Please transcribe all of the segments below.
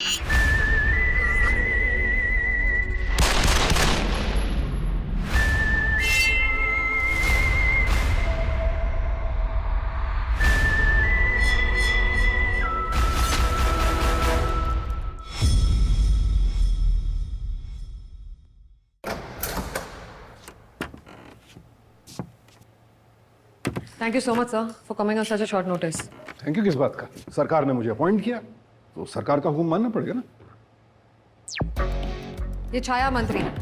Thank you so much, sir, for coming on such a short notice. Thank you किस बात का? सरकार ने मुझे अपॉइंट किया तो सरकार का हुक्म मानना पड़ेगा ना। ये छाया मंत्री है.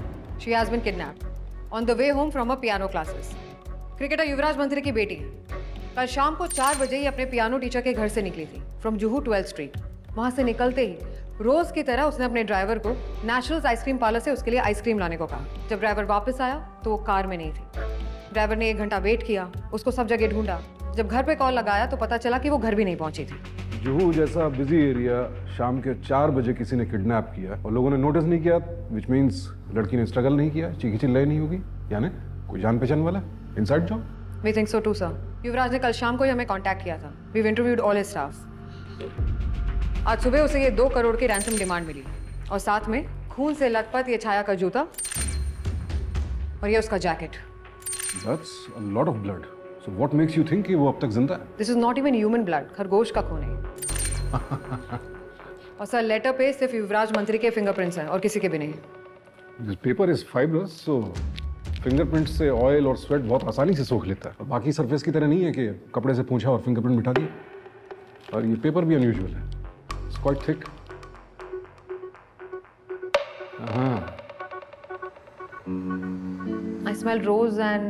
She has been kidnapped on the way home from her piano classes. Cricketer Yuvraj Mantri की बेटी है. कल शाम को 4 बजे ही अपने पियानो टीचर के घर से निकली थी फ्रॉम जुहू 12th स्ट्रीट. वहां से निकलते ही रोज की तरह उसने अपने ड्राइवर को नेशनल्स आइसक्रीम पार्लर से उसके लिए आइसक्रीम लाने को कहा. जब ड्राइवर वापस आया तो वो कार में नहीं थी. ड्राइवर ने 1 घंटा वेट किया, उसको सब जगह ढूंढा. जब घर पे कॉल लगाया तो पता चला कि वो घर भी नहीं पहुंची थी. जुहू जैसा बिजी एरिया शाम के 4 बजे किसी ने किडनैप किया और लोगों ने नोटिस नहीं किया, विच मीन्स लड़की ने स्ट्रगल नहीं किया, चीखी चिल्लाई नहीं होगी, यानी कोई जान पहचान वाला inside job. We think so too, sir. युवराज ने कल शाम को ही हमें कांटेक्ट किया था. We've interviewed all his staff. आज सुबह उसे ये 2 करोड़ की रैंसम डिमांड मिली और साथ में खून से लथपथ ये छाया का जूता और ये उसका jacket. That's a lot of blood. So what makes you think कि वो अब तक जिंदा है? This is not even human blood. खरगोश का खून है. और सर लेटर पे सिर्फ युवराज मंत्री के फिंगरप्रिंट्स हैं और किसी के भी नहीं. This paper is fibrous, so fingerprint से ऑयल और स्वेट बहुत आसानी से सोख लेता है. बाकी सरफेस की तरह नहीं है कि कपड़े से पूंछा और फिंगरप्रिंट मिटा दिया. और ये पेपर भी अनयूजुअल है. It's quite thick. I smell rose and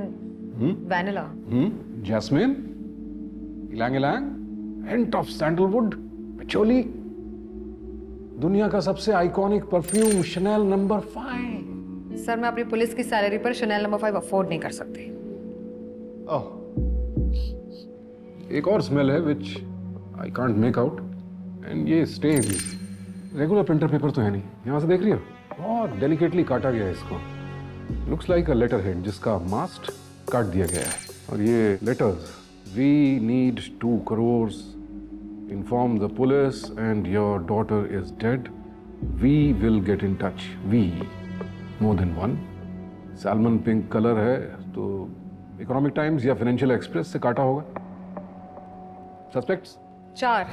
vanilla. Jasmine, इलांग इलांग, hint of sandalwood, patchouli. दुनिया का सबसे iconic perfume Chanel number 5. Sir मैं अपनी पुलिस की सैलरी पर शनेल नंबर 5 अफोर्ड नहीं कर सकती. ओह, एक और स्मेल है which I can't make out and ये stains. रेगुलर प्रिंटर पेपर तो है नहीं. यहाँ से देख रही हो? बहुत डेलिकेटली काटा गया है इसको. Looks like a letter head जिसका मास्ट काट दिया गया है. और ये letters, we need 2 crores, inform the police and your daughter is dead, we will get in touch. We more than 1. Salmon pink colour है तो इकोनॉमिक टाइम्स या फाइनेंशियल एक्सप्रेस से काटा होगा. सस्पेक्ट्स 4.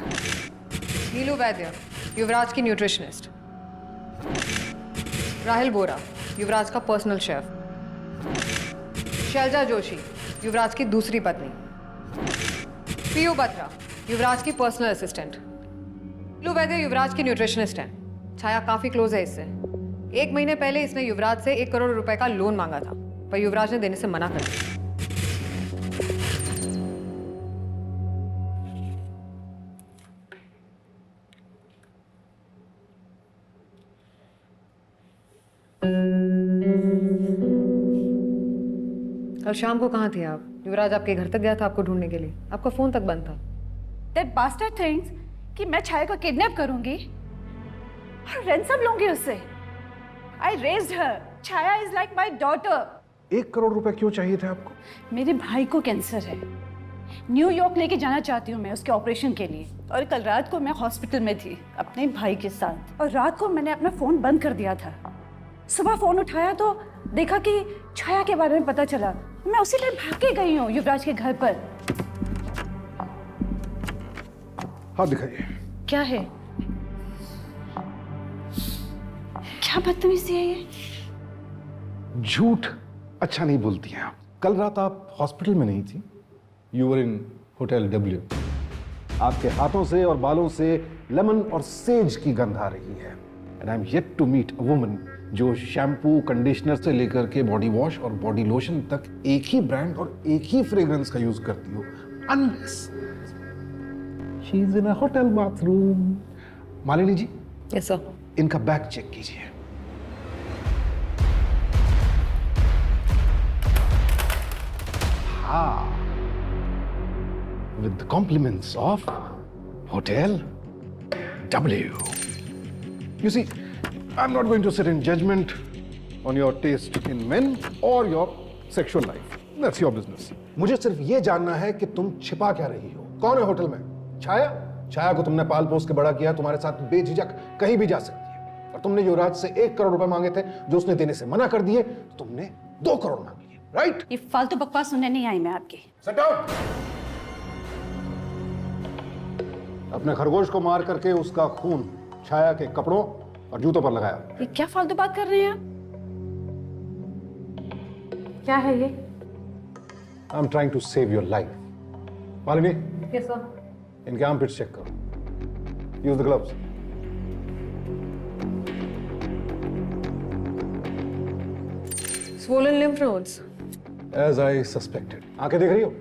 नीलू वैद्य, युवराज की न्यूट्रिशनिस्ट. राहिल बोरा, युवराज का पर्सनल शेफ. शैलजा जोशी, युवराज की दूसरी पत्नी. पीयू बत्रा, युवराज की पर्सनल असिस्टेंट. नीलू वैद्य युवराज की न्यूट्रिशनिस्ट हैं. छाया काफी क्लोज है इससे. 1 महीने पहले इसने युवराज से 1 करोड़ रुपए का लोन मांगा था पर युवराज ने देने से मना कर दिया. कल शाम को कहाँ थे आप? युवराज आपके घर तक गया था आपको ढूंढने के लिए. आपका फोन तक बंद था. That bastard thinks कि मैं छाया को किडनैप करूंगी और रैंसम लूंगी उससे. I raised her. Chhaya is like my daughter. 1 crore रुपए क्यों चाहिए थे आपको? मेरे भाई को कैंसर है. न्यूयॉर्क लेके जाना चाहती हूँ मैं उसके ऑपरेशन के लिए. और कल रात को मैं हॉस्पिटल में थी अपने भाई के साथ और रात को मैंने अपना फोन बंद कर दिया था. सुबह फोन उठाया तो देखा कि छाया के बारे में पता चला. मैं उसी लिए भाग के गई हूँ युवराज के घर पर. हाथ दिखाइए. क्या है? क्या बदतमीजी है ये? झूठ अच्छा नहीं बोलती हैं आप. कल रात आप हॉस्पिटल में नहीं थी. You were in hotel W. आपके हाथों से और बालों से लेमन और सेज की गंध आ रही है. And I am yet to meet a woman जो शैम्पू, कंडीशनर से लेकर के बॉडी वॉश और बॉडी लोशन तक एक ही ब्रांड और एक ही फ्रेग्रेंस का यूज करती हो. Unless she is in a hotel bathroom. Malini ji, yes sir. इनका बैग चेक कीजिए. हाँ, with the compliments of Hotel W. You see, I'm not going to sit in judgment on your taste in men or your sexual life. That's your business. मुझे सिर्फ ये जानना है कि तुम छिपा क्या रही हो. कौन है होटल में? छाया? छाया को तुमने पाल पोस के बड़ा किया, तुम्हारे साथ बेझिझक कहीं भी जा सकती है। और तुमने युवराज से 1 करोड़ रुपए मांगे थे, जो उसने देने से मना कर दिए, तो तुमने 2 करोड़ मांग लिए, राइट? ये फालतू बकवास सुनने नहीं आई मैं आपकी। Sit down! अपने खरगोश को मार करके उसका खून छाया के कपड़ों और जूतों पर लगाया। ये क्या फालतू बात कर रहे हैं आप? क्या है ये? I'm trying to save your life. Malini, Yes, sir. इनके आर्मपिट्स चेक करो। Use the gloves. Swollen lymph nodes. As I suspected. आंखें देख रही हो?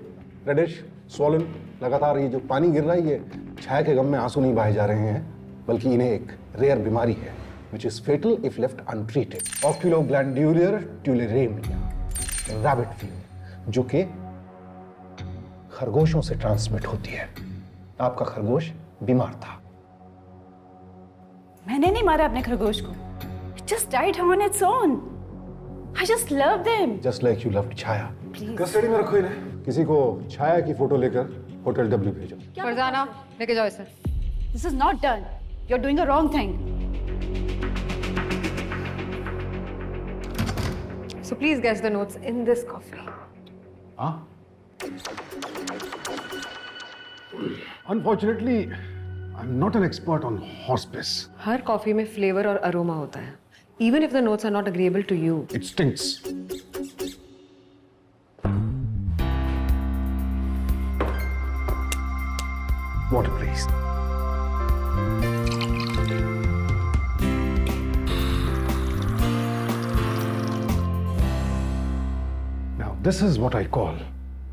Reddish, swollen, लगातार ये जो पानी गिर रहा है, ये छाया के गम में आंसू नहीं बहाए जा रहे हैं, बल्कि इन्हें एक रेयर बीमारी है, which is fatal if left untreated. Oculoglandular tularemia, rabbit flu, जो कि खरगोशों से ट्रांसमिट होती है। आपका खरगोश बीमार था। मैंने नहीं मारा अपने खरगोश को। It just died on its own. I just loved him. Just like you loved Chhaya. Please. Custody में रखो इन्हें। किसी को छाया की फोटो लेकर होटल W भेजो। फरजाना, लेके जाओ इसे। This is not done. You're doing a wrong thing. So please guess the notes in this coffee. हाँ? Unfortunately, I'm not an expert on hospice. Her coffee में फ्लेवर और अरोमा होता है. Even if the notes are not agreeable to you. It stinks. Water, please. Now, this is what I call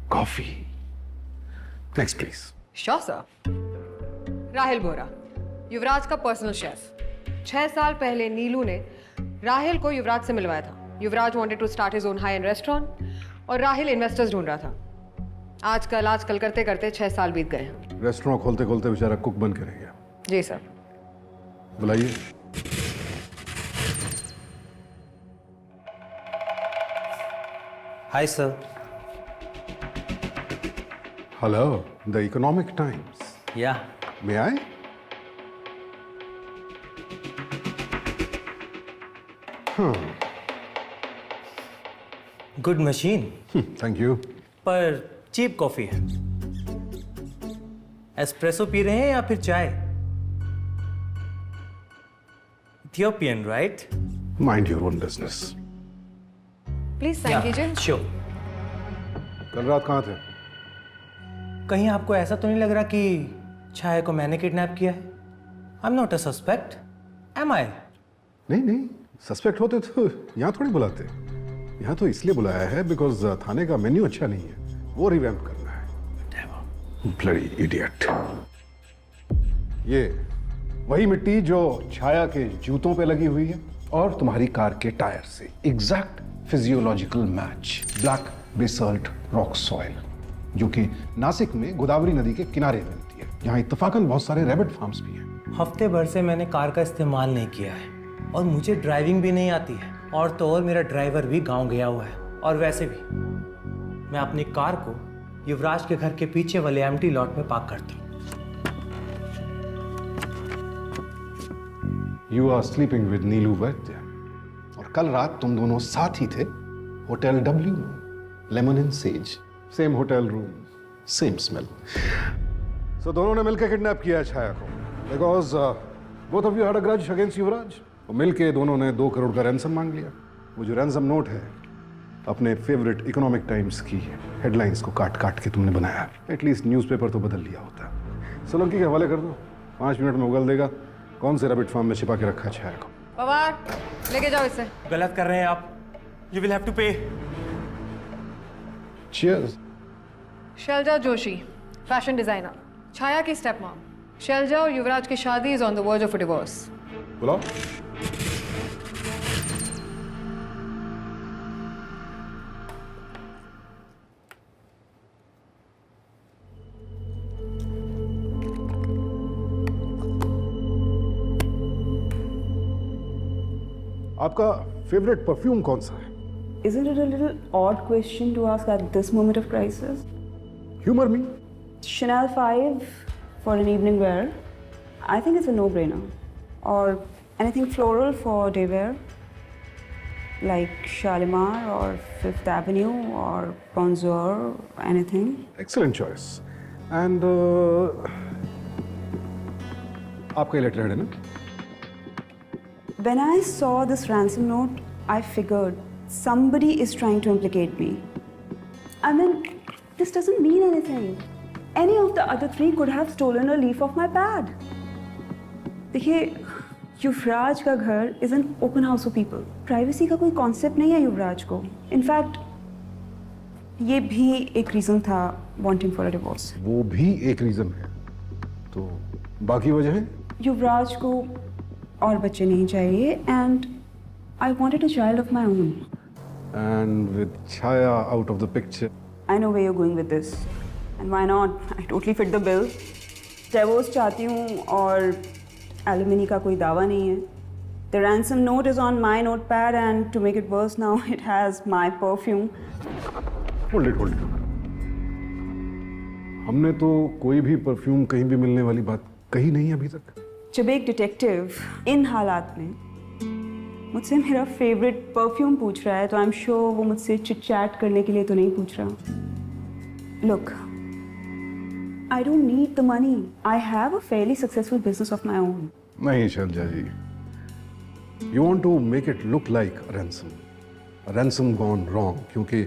coffee. Next, please. Sure, sir. Rahil बोरा, युवराज का personal chef. 6 साल पहले नीलू ने राहिल को युवराज से मिलवाया था। Yuvraj wanted to start his own high end restaurant और Rahil investors ढूंढ रहा था। आजकल करते करते 6 साल बीत गए। रेस्टोरेंट खोलते खोलते बेचारा कुक बन के रह गया। जी सर। बुलाइए। Hi, sir. Hello, the Economic Times. Yeah. May I? Good machine. Thank you. पर चीप कॉफी है। एस्प्रेसो पी रहे हैं या फिर चाय? Ethiopian, right? Mind your own business. Please sign कीजिए। श्योर। कल रात कहाँ थे? कहीं आपको ऐसा तो नहीं लग रहा कि छाया को मैंने किडनैप किया है? I am not a suspect, am I? नहीं, सस्पेक्ट होते तो यहाँ थोड़ी बुलाते। यहाँ तो इसलिए बुलाया है बिकॉज थाने का मेन्यू अच्छा नहीं है, वो रिवैम्प करना है। Bloody idiot. ये वही मिट्टी जो छाया के जूतों पे लगी हुई है और तुम्हारी कार के टायर से exact physiological match. Black basalt rock soil, जो कि नासिक में गोदावरी नदी के किनारे मिलती है। यहाँ इत्तेफाकन बहुत सारे रैबिट फार्म्स भी हैं। हफ्ते भर से मैंने कार का इस्तेमाल नहीं किया है और मुझे ड्राइविंग भी नहीं आती है, और तो और मेरा ड्राइवर भी गांव गया हुआ है। और वैसे भी मैं अपनी कार को युवराज के घर के पीछे वाले एम्प्टी लॉट में पार्क करता हूँ। You are sleeping with Neelu Vaidya, और कल रात तुम दोनों साथ ही थे होटल W में, lemon and sage, same hotel room, same smell. So दोनों ने मिलकर किडनैप किया है छाया को, because both of you had a grudge against Yuvraj. और मिलके दोनों ने 2 करोड़ का रैंसम मांग लिया। वो जो रैंसम नोट है अपने फेवरेट इकोनॉमिक टाइम्स की हेडलाइंस को काट काट के तुमने बनाया। एटलीस्ट न्यूज़पेपर तो बदल लिया होता। सोलंकी के हवाले कर दो, 5 मिनट में उगल देगा कौन से रैबिट फार्म में छिपा के रखा है छाया को। पवार, लेके जाओ इसे। गलत कर रहे हैं आप, you will have to pay. Cheers. Shailaja Joshi, fashion designer, Chhaya की स्टेप मॉम। शैलजा और युवराज की शादी is on the verge of a divorce. बुलाओ। आपका फेवरेट परफ्यूम कौन सा है? Isn't it a little odd question to ask at this moment of crisis? Humor me. Chanel 5, for an evening wear, I think it's a no-brainer. Or anything floral for day wear, like Shalimar or Fifth Avenue or Bonjour, anything. Excellent choice. And आपका ये letter है ना? When I saw this ransom note, I figured somebody is trying to implicate me. I mean, this doesn't mean anything. Any of the other three could have stolen a leaf of my pad. देखिए, युवराज का घर is an open house for people. Privacy का कोई concept नहीं है युवराज को. In fact, ये भी एक reason था wanting for a divorce. वो भी एक रीजन है। तो बाकी वजह है? युवराज को और बच्चे नहीं चाहिए and I wanted a child of my own. And with Chaya out of the picture, I know where you're going with this. And why not? I totally fit the bill. Divorce चाहती हूँ और alimony का कोई दावा नहीं है. The ransom note is on my notepad and to make it worse now, it has my perfume. hold it. हमने तो कोई भी परफ्यूम कहीं भी मिलने वाली बात कही नहीं अभी तक। जब एक डिटेक्टिव इन हालात में मुझसे मेरा फेवरेट परफ्यूम पूछ रहा है तो आई एम श्योर वो मुझसे चिट चैट करने के लिए तो नहीं पूछ रहा। Look, I don't need the money, I have a fairly successful business of my own. नहीं Shailaja ji, you want to make it look like ransom gone wrong, क्योंकि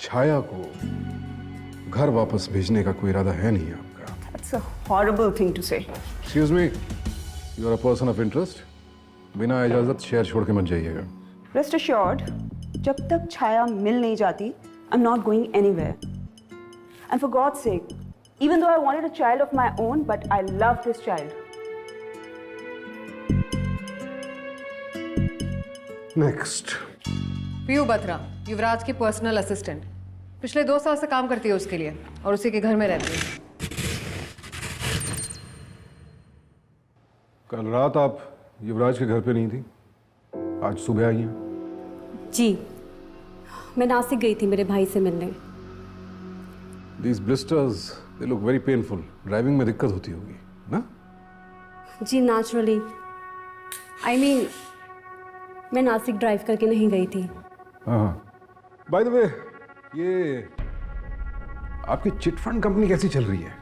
छाया को घर वापस भेजने का कोई इरादा है नहीं आपका। That's a horrible thing to say. Excuse me, you are a person of interest, बिना इजाजत शहर छोड़ के मत जाइएगा। रेस्ट अश्योर्ड, जब तक छाया मिल नहीं जाती, I am not going anywhere. And for God's sake, even though I wanted a child of my own, but I love this child. Next. Piyu Batra, Yuvraj की पर्सनल असिस्टेंट, पिछले 2 साल से काम करती है उसके लिए और उसी के घर में रहती है। कल रात आप युवराज के घर पे नहीं थी, आज सुबह आई हैं। जी, मैं नासिक गई थी मेरे भाई से मिलने। These blisters, they look very painful. Driving में दिक्कत होती होगी ना? जी नेचुरली, आई मीन मैं नासिक ड्राइव करके नहीं गई थी। हाँ। बाय द वे, ये आपकी चिट फंड कंपनी कैसी चल रही है?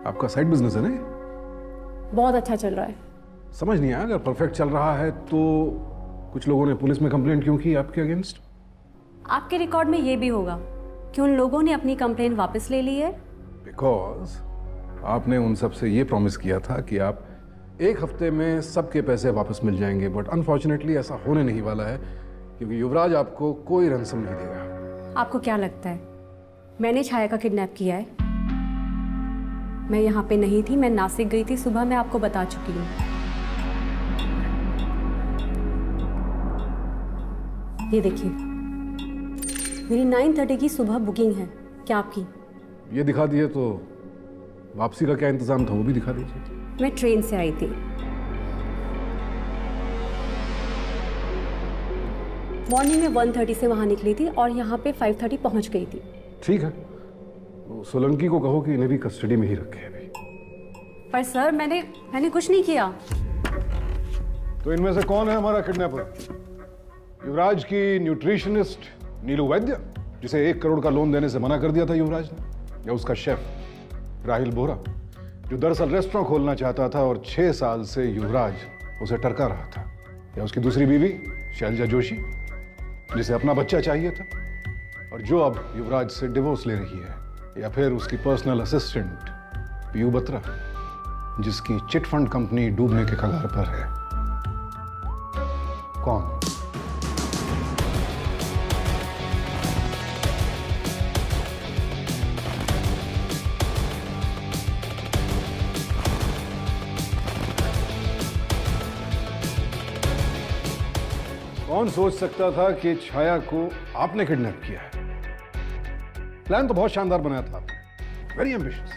आपका साइड बिजनेस है ना? बहुत अच्छा चल रहा है। समझ नहीं आया, अगर परफेक्ट चल रहा है तो कुछ लोगों ने पुलिस में कंप्लेंट क्यों की आपके अगेंस्ट? आपके रिकॉर्ड में ये भी होगा कि उन लोगों ने अपनी कंप्लेन वापस ले ली है। बिकॉज आपने उन सब से ये प्रॉमिस किया था कि आप 1 हफ्ते में सबके पैसे वापस मिल जाएंगे, बट अनफॉर्चुनेटली ऐसा होने नहीं वाला है क्योंकि युवराज आपको कोई रैंसम नहीं देगा। आपको क्या लगता है मैंने छाया का किडनैप किया है? मैं यहाँ पे नहीं थी, मैं नासिक गई थी सुबह, मैं आपको बता चुकी हूँ। ये देखिए, मेरी 9:30 की सुबह बुकिंग है, क्या आपकी? ये दिखा दिए तो वापसी का क्या इंतजाम था वो भी दिखा दीजिए। मैं ट्रेन से आई थी। मॉर्निंग में 1:30 से वहाँ निकली थी और यहाँ पे 5:30 पहुँच गई थी। ठीक है, तो सोलंकी को कहो कि इन्हें भी कस्टडी में ही रखे अभी। पर सर मैंने कुछ नहीं किया। तो इनमें से कौन है हमारा किडनैपर? युवराज की न्यूट्रिशनिस्ट नीलू वैद्य, जिसे 1 करोड़ का लोन देने से मना कर दिया था युवराज ने, या उसका शेफ राहिल बोरा, जो दरअसल रेस्टोरेंट खोलना चाहता था और 6 साल से युवराज उसे टरका रहा था, या उसकी दूसरी बीवी शैलजा जोशी, जिसे अपना बच्चा चाहिए था और जो अब युवराज से डिवोर्स ले रही है, या फिर उसकी पर्सनल असिस्टेंट पीयू बत्रा, जिसकी चिट फंड कंपनी डूबने के कगार पर है। कौन? कौन सोच सकता था कि छाया को आपने किडनैप किया है? प्लान तो बहुत शानदार बनाया था आपने, वेरी एम्बिशियस,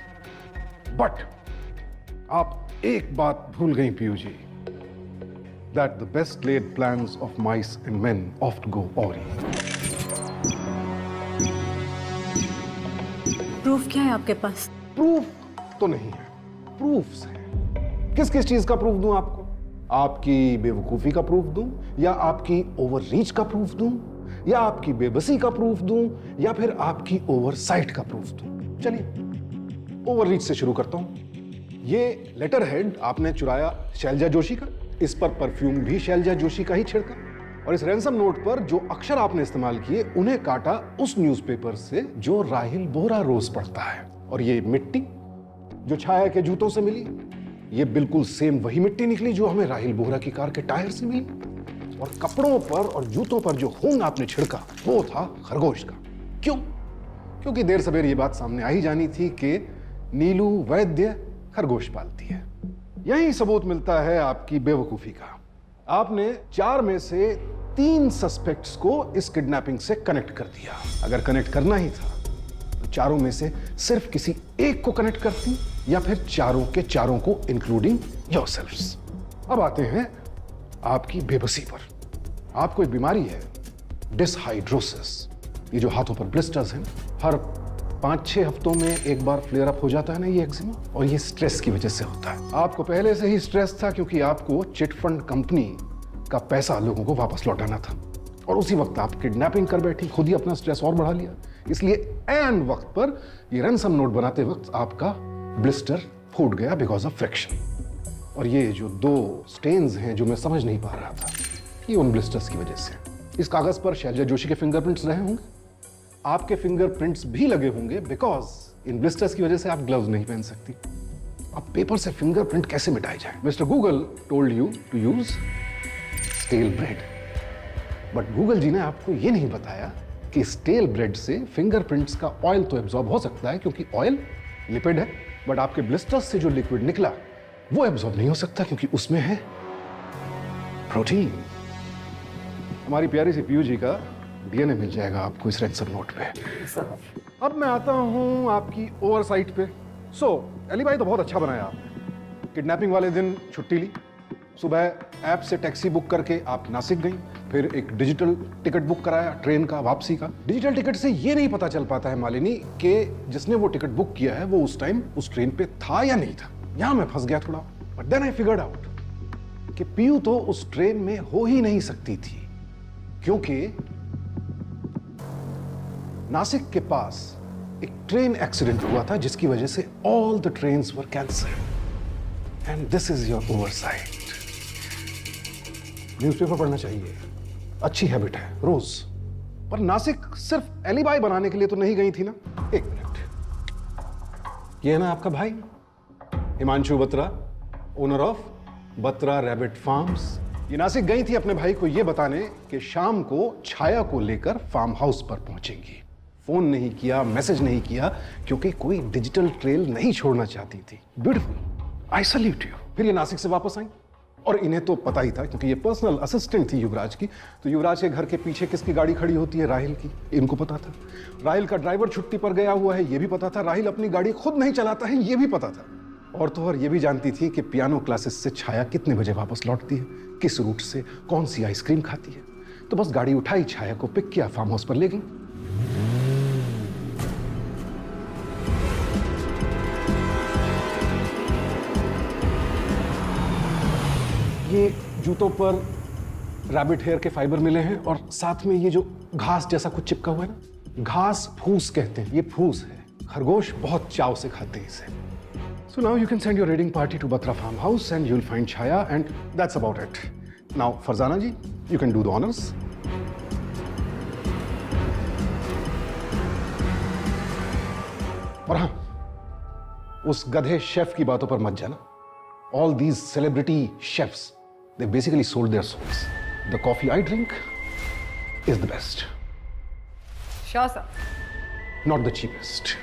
बट आप एक बात भूल गई Piu ji, that the best laid plans of mice and men oft go awry. Proof क्या है आपके पास? प्रूफ तो नहीं है, प्रूफ्स हैं। किस किस चीज का प्रूफ दूं आपको? आपकी बेवकूफी का प्रूफ दूं, या आपकी ओवर रीच का प्रूफ दूं, या आपकी बेबसी का प्रूफ दूं, या फिर आपकी ओवरसाइट का प्रूफ दूं? चलिए ओवर रीच से शुरू करता हूं। ये लेटर हेड आपने चुराया शैलजा जोशी का, इस पर परफ्यूम भी शैलजा जोशी का ही छिड़का, और इस रैंसम नोट पर जो अक्षर आपने इस्तेमाल किए उन्हें काटा उस न्यूज़पेपर से जो राहिल बोहरा रोज पढ़ता है। और ये मिट्टी जो छाया के जूतों से मिली, ये बिल्कुल सेम वही मिट्टी निकली जो हमें राहिल बोहरा की कार के टायर से मिली। और कपड़ों पर और जूतों पर जो होंग आपने छिड़का वो था खरगोश का। क्यों? क्योंकि देर सवेर ये बात सामने आ ही जानी थी कि नीलू वैद्य खरगोश पालती है। यही सबूत मिलता है आपकी बेवकूफी का। आपने 4 में से 3 सस्पेक्ट्स को इस किडनैपिंग से कनेक्ट कर दिया। अगर कनेक्ट करना ही था तो चारों में से सिर्फ किसी एक को कनेक्ट करती, या फिर चारों के चारों को इंक्लूडिंग योरसेल्व्स। अब आते हैं आपकी बेबसी पर। आपको एक बीमारी है, डिसहाइड्रोसिस। ये जो हाथों पर ब्लिस्टर्स हैं, हर 5-6 हफ्तों में एक बार फ्लेयर अप हो जाता है ना ये एक्जिमा, और ये स्ट्रेस की वजह से होता है। आपको पहले से ही स्ट्रेस था क्योंकि आपको चिट फंड कंपनी का पैसा लोगों को वापस लौटाना था, और उसी वक्त आप किडनैपिंग कर बैठी, खुद ही अपना स्ट्रेस और बढ़ा लिया। इसलिए एन वक्त पर ये रैंसम नोट बनाते वक्त आपका ब्लिस्टर फूट गया बिकॉज ऑफ फ्रिक्शन। और ये जो 2 स्टेन्स हैं जो मैं समझ नहीं पा रहा था, ये उन ब्लिस्टर्स की वजह से। इस कागज पर शैलजा जोशी के फिंगरप्रिंट्स रहे होंगे, आपके फिंगरप्रिंट्स भी लगे होंगे, बिकॉज इन ब्लिस्टर्स की वजह से आप ग्लव्स नहीं पहन सकती। अब पेपर से फिंगरप्रिंट कैसे मिटाए जाए? Mister Google told you to use stale bread, but Google ji ने आपको यह नहीं बताया कि स्टेल ब्रेड से फिंगरप्रिंट्स का ऑयल तो एब्जॉर्ब हो सकता है क्योंकि ऑयल लिपिड है, बट आपके ब्लिस्टर्स से जो लिक्विड निकला वो एब्जॉर्ब नहीं हो सकता क्योंकि उसमें है प्रोटीन। हमारी प्यारी सी पीयू जी का डीएनए मिल जाएगा आपको इस रैंसम नोट पे। अब मैं आता हूं आपकी ओवरसाइट पे। एलिबाई तो बहुत अच्छा बनाया आपने। किडनैपिंग वाले दिन छुट्टी ली, सुबह ऐप से टैक्सी बुक करके आप नासिक गई, फिर एक डिजिटल टिकट बुक कराया ट्रेन का वापसी का। डिजिटल टिकट से ये नहीं पता चल पाता है मालिनी कि जिसने वो टिकट बुक किया है वो उस टाइम उस ट्रेन पे था या नहीं था। यहां मैं फंस गया थोड़ा, but then I figured out कि पीयू तो उस ट्रेन में हो ही नहीं सकती थी क्योंकि नासिक के पास एक ट्रेन एक्सीडेंट हुआ था जिसकी वजह से all the trains were cancelled, and this is your oversight. Newspaper पढ़ना चाहिए, अच्छी हैबिट है रोज, पर नासिक सिर्फ एलिबाई बनाने के लिए तो नहीं गई थी ना। एक मिनट, ये है ना आपका भाई Himanshu Batra, owner of Batra rabbit farms. ये नासिक गई थी अपने भाई को ये बताने कि शाम को छाया को लेकर फार्म हाउस पर पहुंचेंगी। फोन नहीं किया, मैसेज नहीं किया, क्योंकि कोई डिजिटल ट्रेल नहीं छोड़ना चाहती थी। Beautiful, I salute you. फिर ये नासिक से वापस आई, और इन्हें तो पता ही था क्योंकि ये पर्सनल असिस्टेंट थी युवराज की, तो युवराज के घर के पीछे किसकी गाड़ी खड़ी होती है? राहिल की। इनको पता था। राहिल का ड्राइवर छुट्टी पर गया हुआ है, ये भी पता था। राहिल अपनी गाड़ी खुद नहीं चलाता है, ये भी पता था। और तो और ये भी जानती थी कि पियानो क्लासेस से छाया कितने बजे वापस लौटती है, किस रूट से, कौन सी आइसक्रीम खाती है। तो बस गाड़ी उठाई, छाया को पिक किया, फार्म हाउस पर ले गई। ये जूतों पर रैबिट हेयर के फाइबर मिले हैं, और साथ में ये जो घास जैसा कुछ चिपका हुआ है ना, घास फूस कहते हैं, ये फूस है। खरगोश बहुत चाव से खाते हैं इसे। So now you can send your raiding party to Batra farmhouse and you'll find Chaya, and that's about it. Now, Farzana ji, you can do the honors. और हाँ, उस गधे शेफ की बातों पर मत जाना। All these celebrity chefs, they basically sold their souls. The coffee I drink is the best. Sure, sir. Not the cheapest.